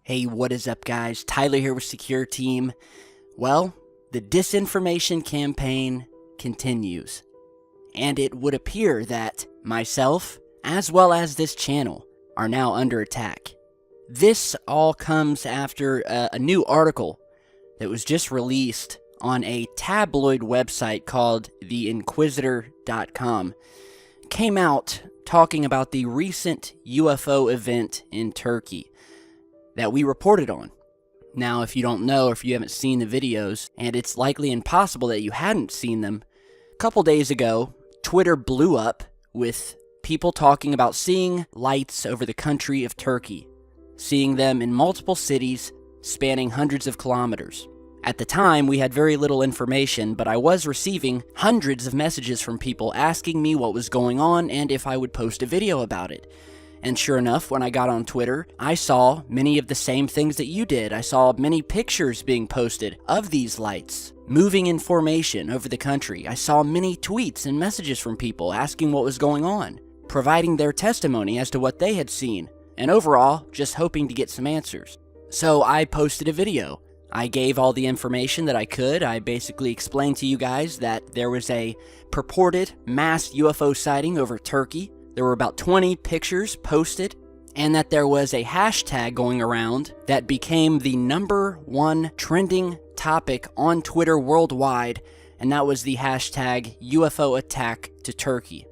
Hey, what is up, guys? Tyler here with Secure Team. Well, the disinformation campaign continues, and it would appear that myself, as well as this channel, are now under attack. This all comes after a new article that was just released on a tabloid website called theinquisitor.com. Came out talking about the recent UFO event in Turkey that we reported on. Now, if you don't know, or if you haven't seen the videos, and it's likely impossible that you hadn't seen them, a couple days ago, Twitter blew up with people talking about seeing lights over the country of Turkey, seeing them in multiple cities spanning hundreds of kilometers. At the time, we had very little information, but I was receiving hundreds of messages from people asking me what was going on and if I would post a video about it. And sure enough, when I got on Twitter, I saw many of the same things that you did. I saw many pictures being posted of these lights, moving in formation over the country. I saw many tweets and messages from people asking what was going on, providing their testimony as to what they had seen, and overall, just hoping to get some answers. So I posted a video. I gave all the information that I could. I basically explained to you guys that there was a purported mass UFO sighting over Turkey. There were about 20 pictures posted, and that there was a hashtag going around that became the #1 trending topic on Twitter worldwide, and that was the hashtag UFO attack to Turkey.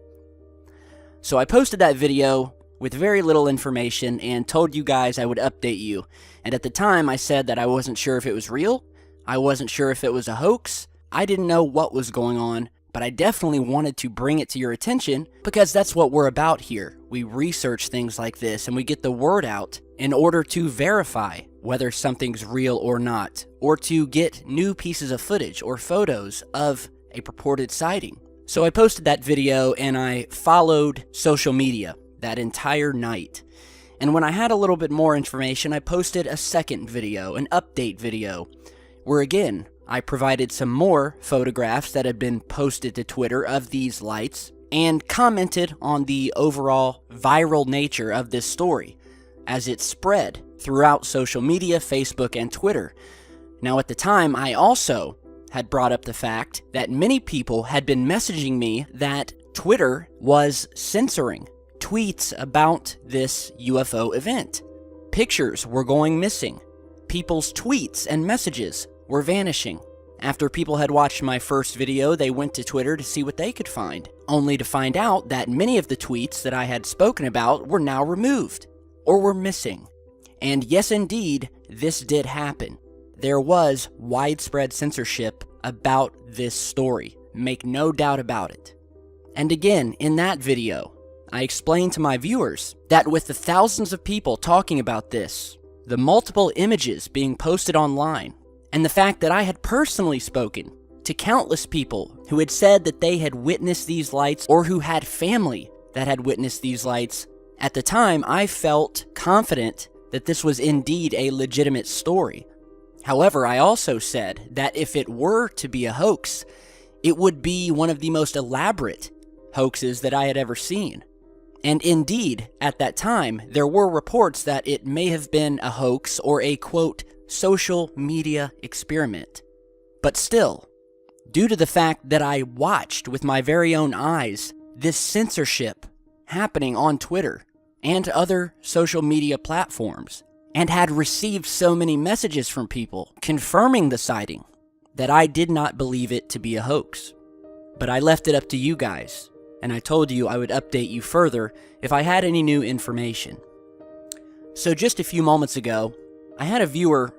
So I posted that video with very little information and told you guys I would update you. And at the time, I said that I wasn't sure if it was real, I wasn't sure if it was a hoax, I didn't know what was going on, but I definitely wanted to bring it to your attention because that's what we're about here. We research things like this and we get the word out in order to verify whether something's real or not, or to get new pieces of footage or photos of a purported sighting. So I posted that video and I followed social media that entire night. And when I had a little bit more information, I posted a second video, an update video, where again, I provided some more photographs that had been posted to Twitter of these lights and commented on the overall viral nature of this story as it spread throughout social media, Facebook, and Twitter. Now, at the time, I also had brought up the fact that many people had been messaging me that Twitter was censoring tweets about this UFO event. Pictures were going missing. People's tweets and messages were vanishing. After people had watched my first video, they went to Twitter to see what they could find, only to find out that many of the tweets that I had spoken about were now removed, or were missing. And yes, indeed, this did happen. There was widespread censorship about this story, make no doubt about it. And again, in that video, I explained to my viewers that with the thousands of people talking about this, the multiple images being posted online, and the fact that I had personally spoken to countless people who had said that they had witnessed these lights or who had family that had witnessed these lights, at the time I felt confident that this was indeed a legitimate story. However, I also said that if it were to be a hoax, it would be one of the most elaborate hoaxes that I had ever seen. And indeed, at that time, there were reports that it may have been a hoax or a, quote, social media experiment. But still, due to the fact that I watched with my very own eyes this censorship happening on Twitter and other social media platforms, and had received so many messages from people confirming the sighting, that I did not believe it to be a hoax. But I left it up to you guys, and I told you I would update you further if I had any new information. So just a few moments ago, I had a viewer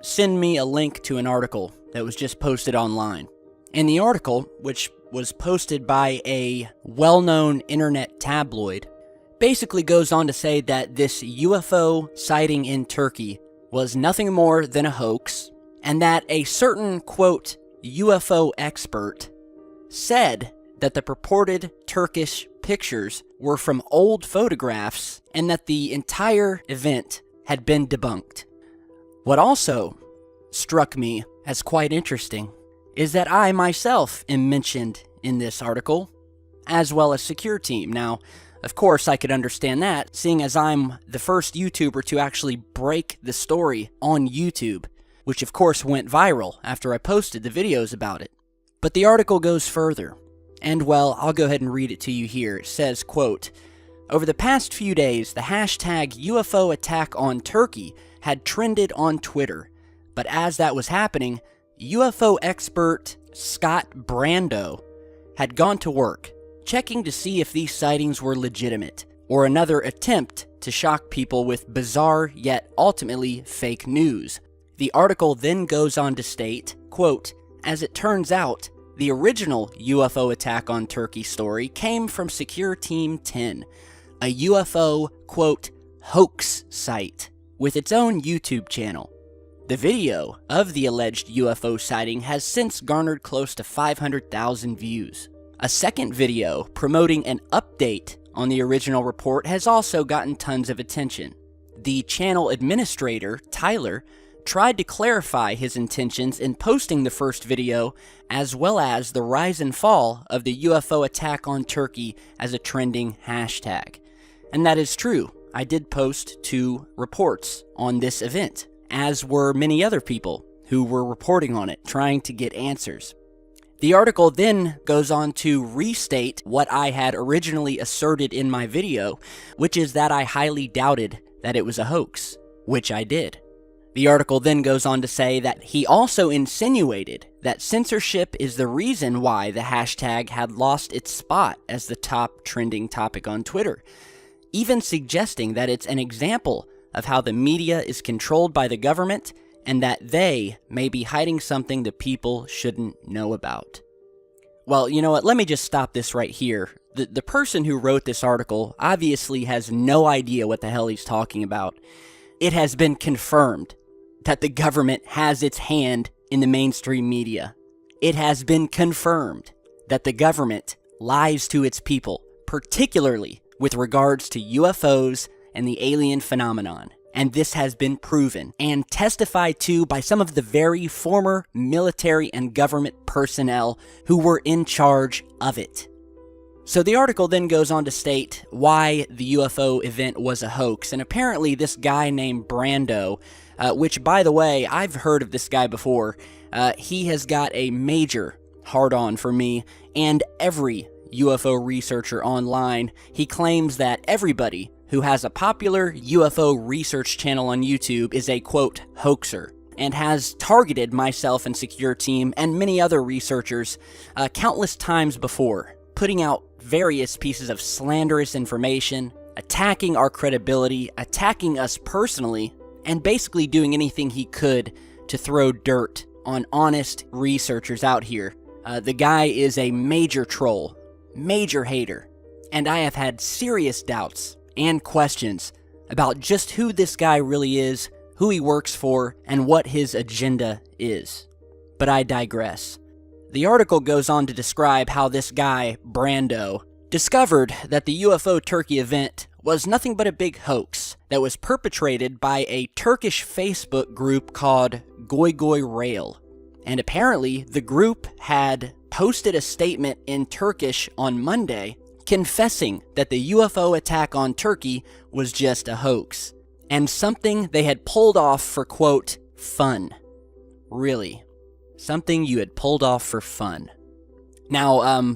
send me a link to an article that was just posted online. And the article, which was posted by a well-known internet tabloid, basically goes on to say that this UFO sighting in Turkey was nothing more than a hoax, and that a certain, quote, UFO expert said that the purported Turkish pictures were from old photographs and that the entire event had been debunked. What also struck me as quite interesting is that I myself am mentioned in this article, as well as Secure Team. Now, Of course, I could understand that, seeing as I'm the first YouTuber to actually break the story on YouTube, which of course went viral after I posted the videos about it. But the article goes further, and well, I'll go ahead and read it to you here. It says, quote, "Over the past few days, the hashtag UFO attack on Turkey had trended on Twitter, but as that was happening, UFO expert Scott Brando had gone to work, checking to see if these sightings were legitimate, or another attempt to shock people with bizarre yet ultimately fake news." The article then goes on to state, quote, "As it turns out, the original UFO attack on Turkey story came from Secure Team 10, a UFO, quote, hoax site with its own YouTube channel. The video of the alleged UFO sighting has since garnered close to 500,000 views. A second video promoting an update on the original report has also gotten tons of attention. The channel administrator, Tyler, tried to clarify his intentions in posting the first video, as well as the rise and fall of the UFO attack on Turkey as a trending hashtag. And that is true. I did post 2 reports on this event, as were many other people who were reporting on it, trying to get answers. The article then goes on to restate what I had originally asserted in my video, which is that I highly doubted that it was a hoax, which I did. The article then goes on to say that he also insinuated that censorship is the reason why the hashtag had lost its spot as the top trending topic on Twitter, even suggesting that it's an example of how the media is controlled by the government and that they may be hiding something the people shouldn't know about. Well, you know what, let me just stop this right here. The person who wrote this article obviously has no idea what the hell he's talking about. It has been confirmed that the government has its hand in the mainstream media. It has been confirmed that the government lies to its people, particularly with regards to UFOs and the alien phenomenon. And this has been proven and testified to by some of the very former military and government personnel who were in charge of it. So the article then goes on to state why the UFO event was a hoax, and apparently this guy named Brando, which by the way, I've heard of this guy before, he has got a major hard-on for me and every UFO researcher online. He claims that everybody who has a popular UFO research channel on YouTube is a, quote, hoaxer, and has targeted myself and Secure Team and many other researchers countless times before, putting out various pieces of slanderous information, attacking our credibility, attacking us personally, and basically doing anything he could to throw dirt on honest researchers out here. The guy is a major troll, major hater, and I have had serious doubts and questions about just who this guy really is, who he works for, and what his agenda is. But I digress. The article goes on to describe how this guy, Brando, discovered that the UFO Turkey event was nothing but a big hoax that was perpetrated by a Turkish Facebook group called Goy Goy Rail. And apparently, the group had posted a statement in Turkish on Monday confessing that the UFO attack on Turkey was just a hoax, and something they had pulled off for, quote, fun. Really. Something you had pulled off for fun. Now,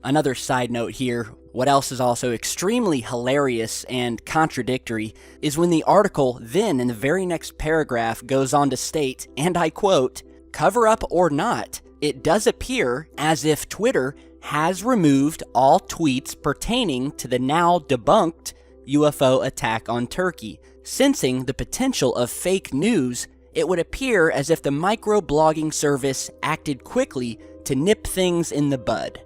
another side note here, what else is also extremely hilarious and contradictory is when the article then, in the very next paragraph, goes on to state, and I quote, "Cover up or not, it does appear as if Twitter has removed all tweets pertaining to the now debunked UFO attack on Turkey. Sensing the potential of fake news, it would appear as if the microblogging service acted quickly to nip things in the bud."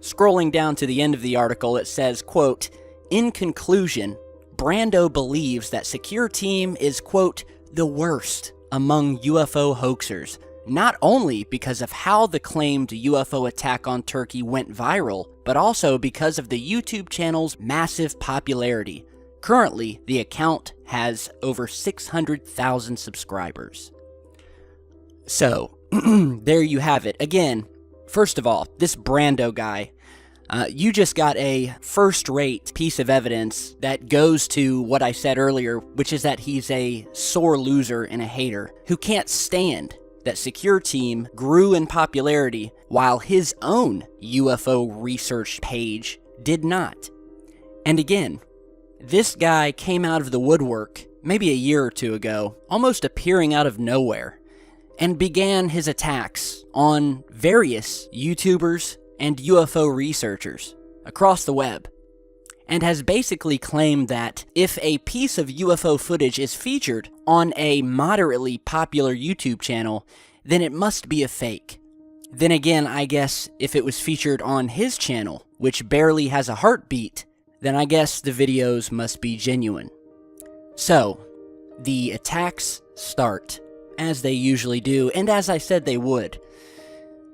Scrolling down to the end of the article, it says, quote, "In conclusion, Brando believes that Secure Team is, quote, the worst among UFO hoaxers, not only because of how the claimed UFO attack on Turkey went viral, but also because of the YouTube channel's massive popularity. Currently, the account has over 600,000 subscribers." So, there you have it. Again, first of all, this Brando guy, You just got a first-rate piece of evidence that goes to what I said earlier, which is that he's a sore loser and a hater who can't stand that Secure Team grew in popularity while his own UFO research page did not. And again, this guy came out of the woodwork maybe a year or two ago, almost appearing out of nowhere, and began his attacks on various YouTubers and UFO researchers across the web, and has basically claimed that if a piece of UFO footage is featured on a moderately popular YouTube channel, then it must be a fake. Then again, I guess if it was featured on his channel, which barely has a heartbeat, then I guess the videos must be genuine. So, the attacks start, as they usually do, and as I said they would.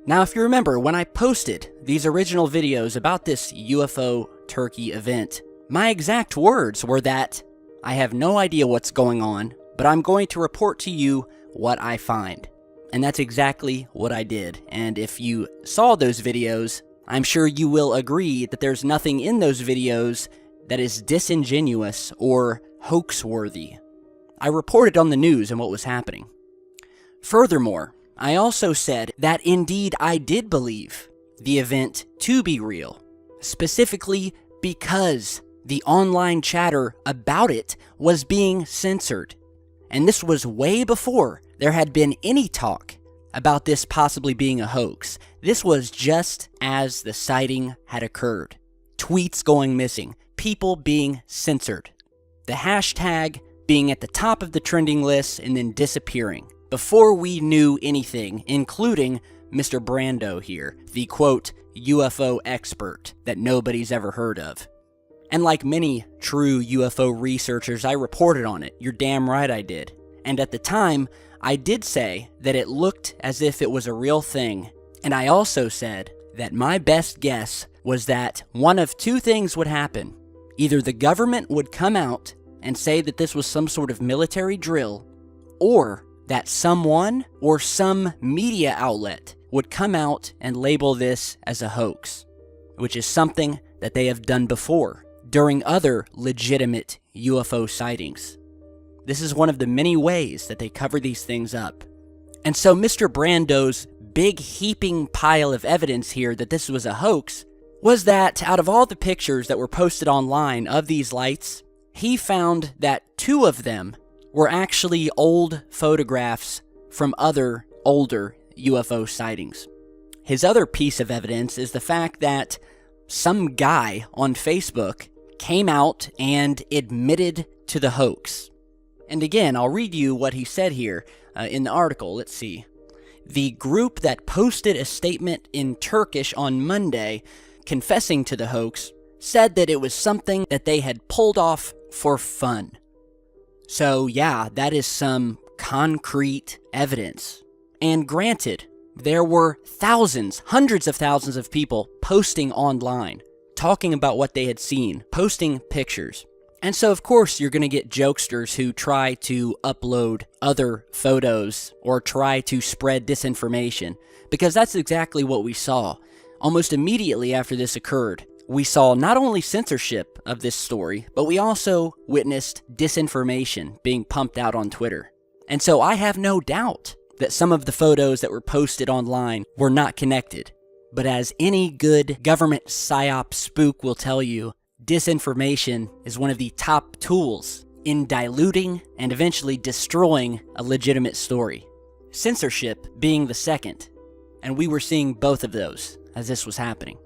Now, if you remember, when I posted these original videos about this UFO Turkey event, my exact words were that I have no idea what's going on, but I'm going to report to you what I find. And that's exactly what I did. And if you saw those videos, I'm sure you will agree that there's nothing in those videos that is disingenuous or hoax-worthy. I reported on the news and what was happening. Furthermore, I also said that indeed I did believe the event to be real, specifically because the online chatter about it was being censored. And this was way before there had been any talk about this possibly being a hoax. This was just as the sighting had occurred. Tweets going missing, people being censored, the hashtag being at the top of the trending list and then disappearing before we knew anything, including Mr. Brando here, the quote, UFO expert that nobody's ever heard of. And like many true UFO researchers, I reported on it. You're damn right I did. And at the time, I did say that it looked as if it was a real thing. And I also said that my best guess was that one of two things would happen. Either the government would come out and say that this was some sort of military drill, or that someone or some media outlet would come out and label this as a hoax, which is something that they have done before during other legitimate UFO sightings. This is one of the many ways that they cover these things up. And so Mr. Brando's big heaping pile of evidence here that this was a hoax was that out of all the pictures that were posted online of these lights, he found that 2 of them were actually old photographs from other older UFO sightings. His other piece of evidence is the fact that some guy on Facebook came out and admitted to the hoax. And again, I'll read you what he said here in the article. Let's see. The group that posted a statement in Turkish on Monday confessing to the hoax said that it was something that they had pulled off for fun. So yeah, that is some concrete evidence. And granted, there were thousands, hundreds of thousands of people posting online, talking about what they had seen, posting pictures. And so of course you're going to get jokesters who try to upload other photos or try to spread disinformation, because that's exactly what we saw. Almost immediately after this occurred, we saw not only censorship of this story, but we also witnessed disinformation being pumped out on Twitter. And so I have no doubt that some of the photos that were posted online were not connected. But as any good government psyop spook will tell you, disinformation is one of the top tools in diluting and eventually destroying a legitimate story. Censorship being the second, and we were seeing both of those as this was happening.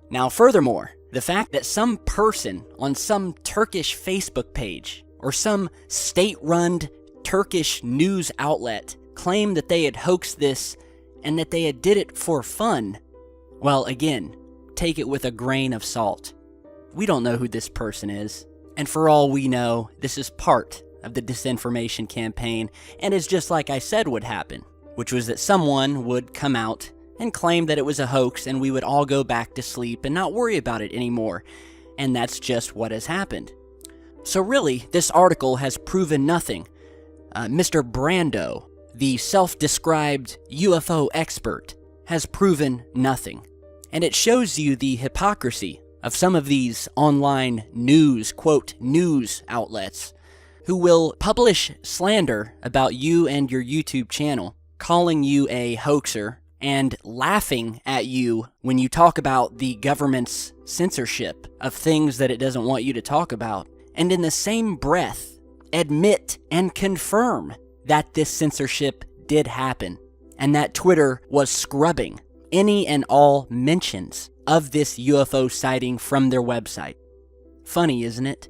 Now furthermore, the fact that some person on some Turkish Facebook page or some state-run Turkish news outlet claimed that they had hoaxed this and that they had did it for fun, well, again, take it with a grain of salt. We don't know who this person is, and for all we know, this is part of the disinformation campaign, and is just like I said would happen, which was that someone would come out and claim that it was a hoax and we would all go back to sleep and not worry about it anymore. And that's just what has happened. So really, this article has proven nothing. Mr. Brando, the self-described UFO expert, has proven nothing. And it shows you the hypocrisy of some of these online news, quote, news outlets who will publish slander about you and your YouTube channel, calling you a hoaxer and laughing at you when you talk about the government's censorship of things that it doesn't want you to talk about, and in the same breath admit and confirm that this censorship did happen and that Twitter was scrubbing any and all mentions of this UFO sighting from their website. Funny, isn't it?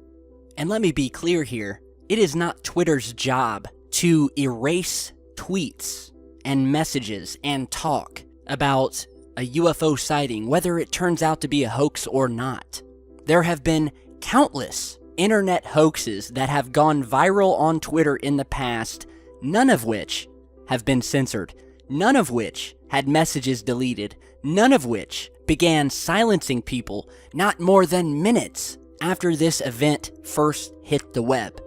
And let me be clear here, it is not Twitter's job to erase tweets and messages and talk about a UFO sighting, whether it turns out to be a hoax or not. There have been countless internet hoaxes that have gone viral on Twitter in the past, none of which have been censored, none of which had messages deleted, none of which began silencing people not more than minutes after this event first hit the web.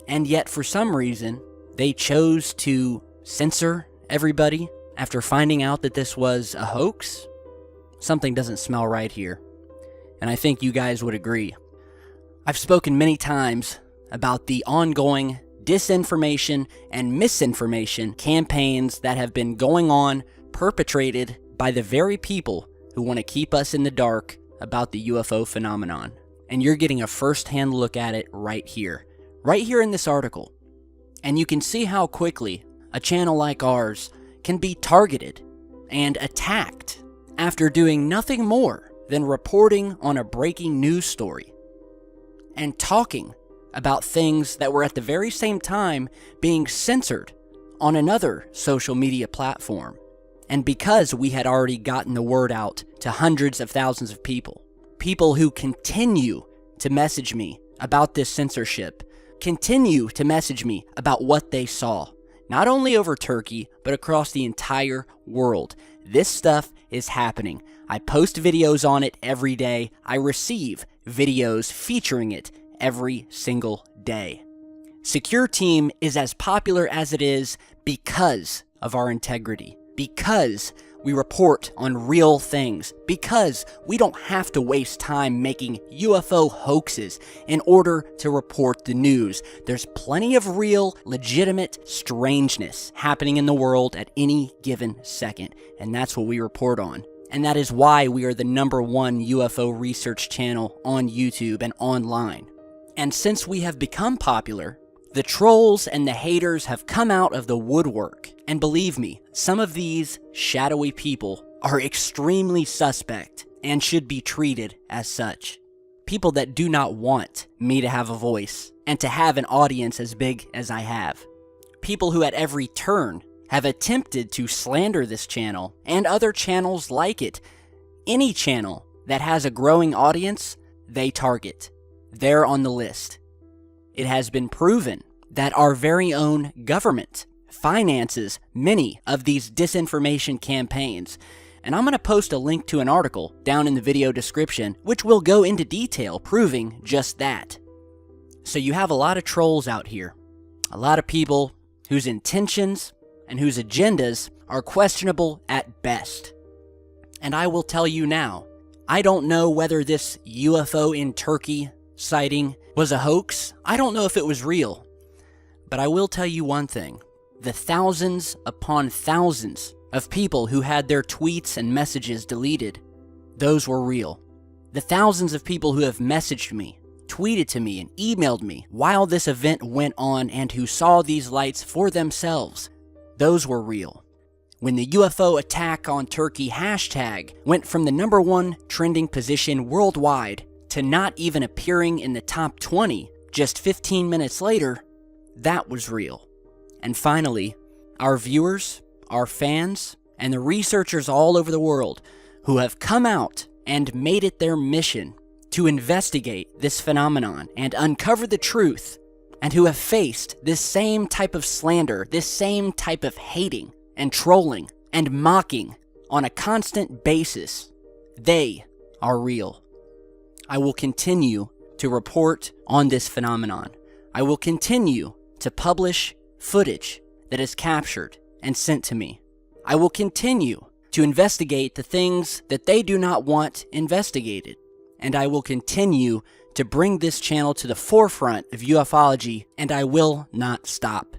And yet, for some reason, they chose to censor everybody after finding out that this was a hoax. Something doesn't smell right here, and I think you guys would agree. I've spoken many times about the ongoing disinformation and misinformation campaigns that have been going on, perpetrated by the very people who want to keep us in the dark about the UFO phenomenon. And you're getting a first-hand look at it right here in this article. And you can see how quickly a channel like ours can be targeted and attacked after doing nothing more than reporting on a breaking news story and talking about things that were at the very same time being censored on another social media platform. And because we had already gotten the word out to hundreds of thousands of people who continue to message me about this censorship, continue to message me about what they saw, not only over Turkey, but across the entire world. This stuff is happening. I post videos on it every day. I receive videos featuring it every single day. Secure Team is as popular as it is because of our integrity, because we report on real things, because we don't have to waste time making UFO hoaxes in order to report the news. There's plenty of real, legitimate strangeness happening in the world at any given second, and that's what we report on. And that is why we are the #1 UFO research channel on YouTube and online. And since we have become popular, the trolls and the haters have come out of the woodwork. And believe me, some of these shadowy people are extremely suspect and should be treated as such. People that do not want me to have a voice and to have an audience as big as I have. People who at every turn have attempted to slander this channel and other channels like it. Any channel that has a growing audience, they target. They're on the list. It has been proven that our very own government finances many of these disinformation campaigns. And I'm going to post a link to an article down in the video description, which will go into detail proving just that. So you have a lot of trolls out here, a lot of people whose intentions and whose agendas are questionable at best. And I will tell you now, I don't know whether this UFO in Turkey sighting was a hoax. I don't know if it was real. But I will tell you one thing. The thousands upon thousands of people who had their tweets and messages deleted, those were real. The thousands of people who have messaged me, tweeted to me, and emailed me while this event went on and who saw these lights for themselves, those were real. When the UFO attack on Turkey hashtag went from the #1 trending position worldwide to not even appearing in the top 20 just 15 minutes later, that was real. And finally, our viewers, our fans, and the researchers all over the world who have come out and made it their mission to investigate this phenomenon and uncover the truth, and who have faced this same type of slander, this same type of hating and trolling and mocking on a constant basis, they are real. I will continue to report on this phenomenon. I will continue to publish footage that is captured and sent to me. I will continue to investigate the things that they do not want investigated. And I will continue to bring this channel to the forefront of ufology, and I will not stop.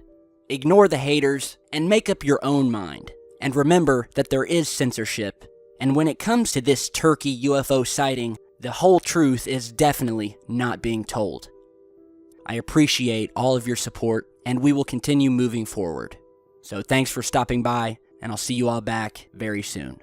Ignore the haters and make up your own mind. And remember that there is censorship. And when it comes to this Turkey UFO sighting, the whole truth is definitely not being told. I appreciate all of your support, and we will continue moving forward. So thanks for stopping by, and I'll see you all back very soon.